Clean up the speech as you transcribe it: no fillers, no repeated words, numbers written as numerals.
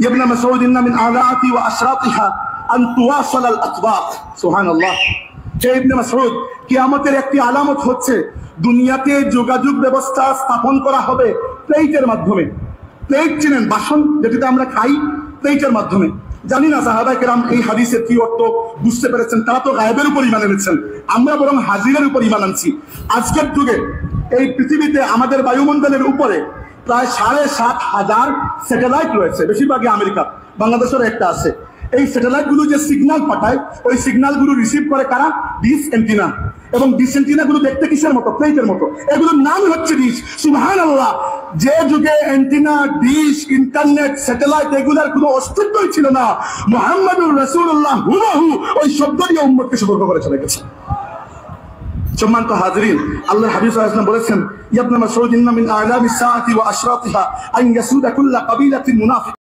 ইবনে মাসউদ ইন্না মিন আলাতি ওয়া আশরাতিহা আন তুওয়াসাল আল আতবাক। সুবহানাল্লাহ। যে ইবনে মাসউদ, কিয়ামতের একটি আলামত হচ্ছে দুনিয়াতে যোগাযোগ ব্যবস্থা স্থাপন করা হবে প্লেটের মাধ্যমে। প্লেট চিনেন, বাসন যেটাতে আমরা খাই, প্লেটের মাধ্যমে। জানি না সাহাবায়ে কেরাম এই হাদিসের কি অর্থ বুঝতে পেরেছেন, তারা তো গায়েবের উপর ঈমান এনেছেন, আমরা বরং হাজিরের উপর ঈমান আনছি। আজকের যুগে এই পৃথিবীতে আমাদের বায়ুমণ্ডলের উপরে প্রায় ৭,৫০০ স্যাটেলাইট রয়েছে, বেশিরভাগই আমেরিকা, বাংলাদেশের একটা আছে। এই স্যাটেলাইট গুলো যে সিগন্যাল পাঠায়, ওই সিগন্যাল গুলো রিসিভ করে কারা? Dish antenna. এবং ডিশ অ্যান্টিনা গুলো দেখতে কিসের মতো? প্লেটের মতো। এগুলোর নাম হচ্ছে ডিশ। সুবহানাল্লাহ। যে যুগে অ্যান্টিনা, ডিশ, ইন্টারনেট, স্যাটেলাইট এগুলার কোনো অস্তিত্বই ছিল না, মুহাম্মদুর রাসূলুল্লাহ হুবহু ওই শব্দ দিয়ে উম্মতকে সতর্ক করে চলে গেছে। সম্মানিত হাজিরিন, আল্লাহর হাবিব সাল্লাল্লাহু আলাইহি ওয়াসাল্লাম বলেছেন, ইবনে মাসউদ ইন্না মিন আলামিস সাআতি ওয়া আশরাতিহা আন ইয়াসুদা কুল্লা কাবিলাতিন মুনাফিক।